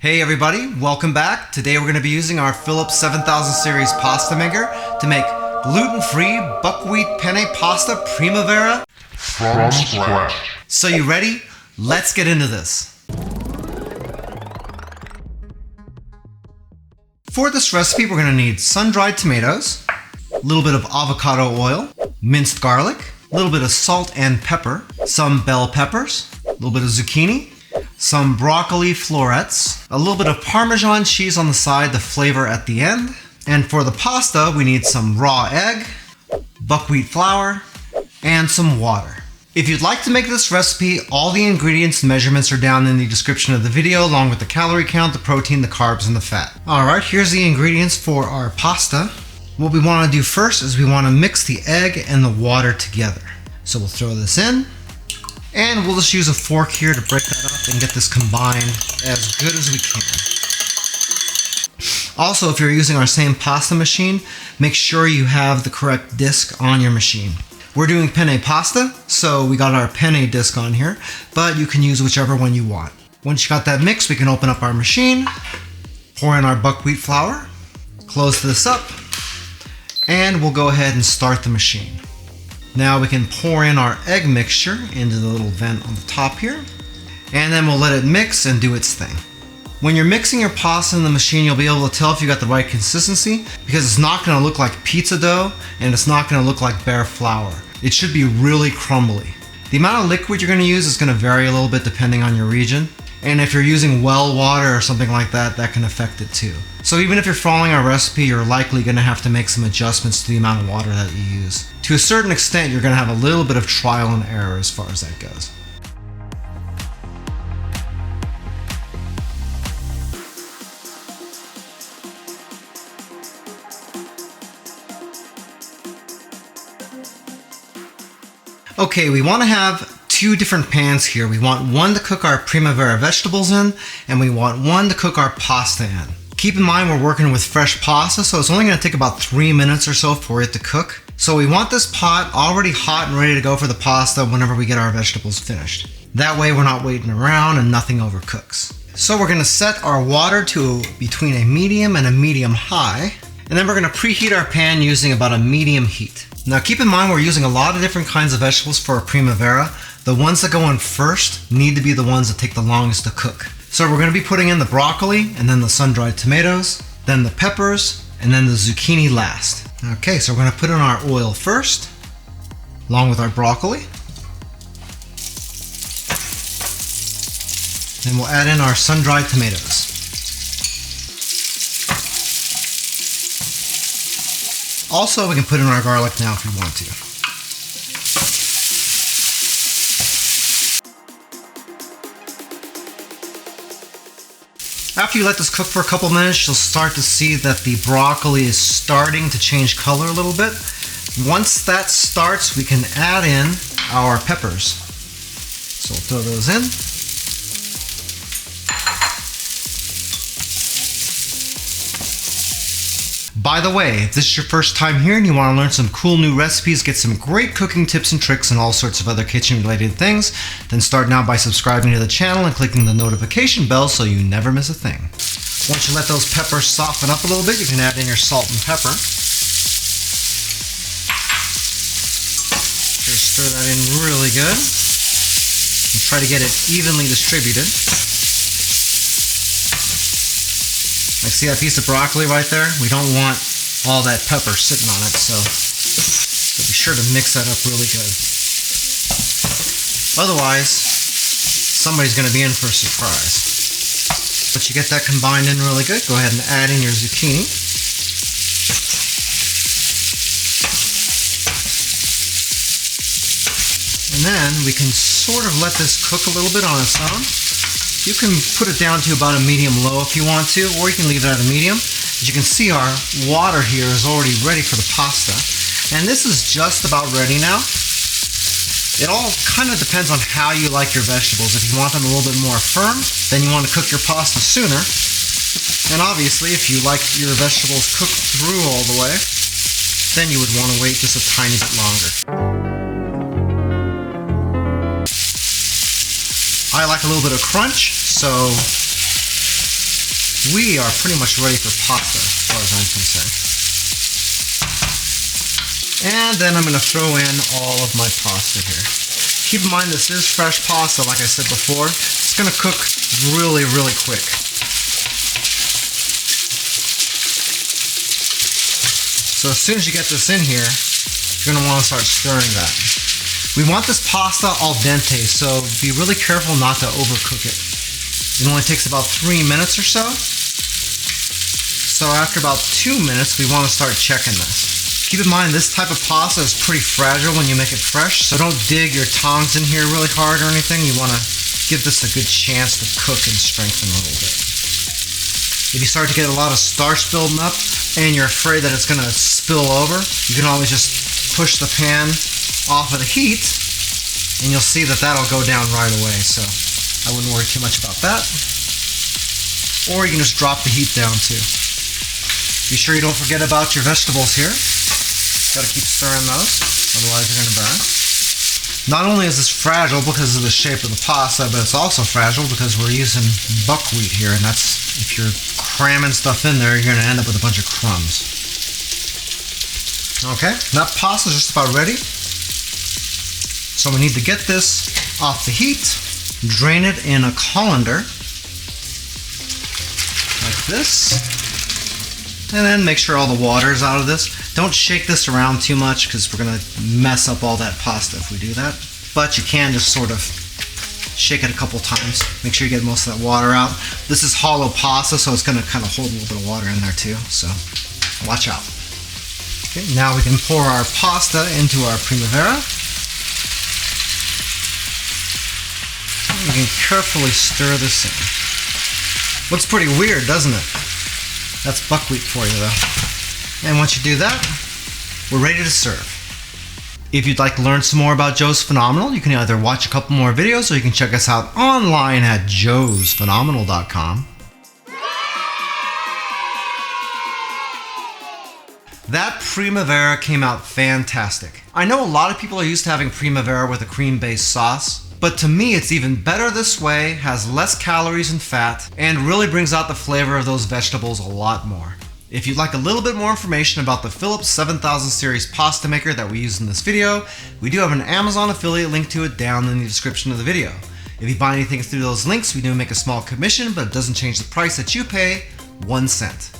Hey everybody, welcome back. Today we're going to be using our Philips 7000 series pasta maker to make gluten-free buckwheat penne pasta primavera from scratch. So you ready? Let's get into this. For this recipe we're going to need sun-dried tomatoes, a little bit of avocado oil, minced garlic, a little bit of salt and pepper, some bell peppers, a little bit of zucchini, some broccoli florets, a little bit of Parmesan cheese on the side to flavor at the end. And for the pasta, we need some raw egg, buckwheat flour, and some water. If you'd like to make this recipe, all the ingredients and measurements are down in the description of the video, along with the calorie count, the protein, the carbs, and the fat. Alright, here's the ingredients for our pasta. What we want to do first is we want to mix the egg and the water together. So we'll throw this in. And we'll just use a fork here to break that up and get this combined as good as we can. Also, if you're using our same pasta machine, make sure you have the correct disc on your machine. We're doing penne pasta, so we got our penne disc on here, but you can use whichever one you want. Once you got that mix, we can open up our machine, pour in our buckwheat flour, close this up, and we'll go ahead and start the machine. Now we can pour in our egg mixture into the little vent on the top here, and then we'll let it mix and do its thing. When you're mixing your pasta in the machine, you'll be able to tell if you got the right consistency, because it's not going to look like pizza dough and it's not going to look like bare flour. It should be really crumbly. The amount of liquid you're going to use is going to vary a little bit depending on your region, and if you're using well water or something like that, that can affect it too. So even if you're following our recipe, you're likely going to have to make some adjustments to the amount of water that you use. To a certain extent, you're going to have a little bit of trial and error as far as that goes. Okay, we want to have two different pans here. We want one to cook our primavera vegetables in, and we want one to cook our pasta in. Keep in mind we're working with fresh pasta, so it's only going to take about 3 minutes or so for it to cook. So we want this pot already hot and ready to go for the pasta whenever we get our vegetables finished. That way we're not waiting around and nothing overcooks. So we're going to set our water to between a medium and a medium high, and then we're going to preheat our pan using about a medium heat. Now keep in mind we're using a lot of different kinds of vegetables for our primavera. The ones that go in first need to be the ones that take the longest to cook. So we're going to be putting in the broccoli, and then the sun-dried tomatoes, then the peppers, and then the zucchini last. Okay, so we're going to put in our oil first, along with our broccoli. Then we'll add in our sun-dried tomatoes. Also, we can put in our garlic now if we want to. After you let this cook for a couple minutes, you'll start to see that the broccoli is starting to change color a little bit. Once that starts, we can add in our peppers. So we'll throw those in. By the way, if this is your first time here and you want to learn some cool new recipes, get some great cooking tips and tricks and all sorts of other kitchen related things, then start now by subscribing to the channel and clicking the notification bell so you never miss a thing. Once you let those peppers soften up a little bit, you can add in your salt and pepper. Just stir that in really good and try to get it evenly distributed. Like, see that piece of broccoli right there? We don't want all that pepper sitting on it, so be sure to mix that up really good. Otherwise, somebody's going to be in for a surprise. Once you get that combined in really good, go ahead and add in your zucchini. And then we can sort of let this cook a little bit on its own. You can put it down to about a medium-low if you want to, or you can leave it at a medium. As you can see, our water here is already ready for the pasta. And this is just about ready now. It all kind of depends on how you like your vegetables. If you want them a little bit more firm, then you want to cook your pasta sooner. And obviously, if you like your vegetables cooked through all the way, then you would want to wait just a tiny bit longer. I like a little bit of crunch, so we are pretty much ready for pasta as far as I'm concerned. And then I'm going to throw in all of my pasta here. Keep in mind this is fresh pasta, like I said before. It's going to cook really, really quick. So as soon as you get this in here, you're going to want to start stirring that. We want this pasta al dente, so be really careful not to overcook it. It only takes about 3 minutes or so. So after about 2 minutes, we want to start checking this. Keep in mind, this type of pasta is pretty fragile when you make it fresh, so don't dig your tongs in here really hard or anything. You want to give this a good chance to cook and strengthen a little bit. If you start to get a lot of starch building up and you're afraid that it's going to spill over, you can always just push the pan off of the heat and you'll see that that'll go down right away. So I wouldn't worry too much about that. Or you can just drop the heat down too. Be sure you don't forget about your vegetables here. Got to keep stirring those, otherwise you're going to burn. Not only is this fragile because of the shape of the pasta, but it's also fragile because we're using buckwheat here, and that's, if you're cramming stuff in there, you're going to end up with a bunch of crumbs. Okay, that pasta's just about ready. So we need to get this off the heat, drain it in a colander, like this, and then make sure all the water is out of this. Don't shake this around too much because we're going to mess up all that pasta if we do that. But you can just sort of shake it a couple times. Make sure you get most of that water out. This is hollow pasta, so it's going to kind of hold a little bit of water in there too. So watch out. Okay, now we can pour our pasta into our Primavera. We can carefully stir this in. Looks pretty weird, doesn't it? That's buckwheat for you though. And once you do that, we're ready to serve. If you'd like to learn some more about Joe's Phenomenal, you can either watch a couple more videos or you can check us out online at joesphenomenal.com. That Primavera came out fantastic. I know a lot of people are used to having Primavera with a cream-based sauce, but to me it's even better this way, has less calories and fat, and really brings out the flavor of those vegetables a lot more. If you'd like a little bit more information about the Philips 7000 series pasta maker that we use in this video, we do have an Amazon affiliate link to it down in the description of the video. If you buy anything through those links, we do make a small commission, but it doesn't change the price that you pay, 1 cent.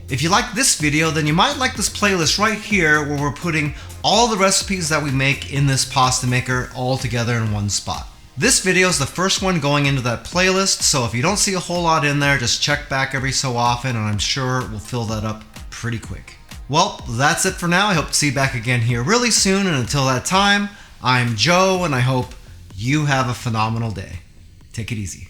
If you like this video, then you might like this playlist right here where we're putting all the recipes that we make in this pasta maker all together in one spot. This video is the first one going into that playlist, so if you don't see a whole lot in there, just check back every so often and I'm sure we'll fill that up pretty quick. Well, that's it for now. I hope to see you back again here really soon, and until that time, I'm Joe and I hope you have a phenomenal day. Take it easy.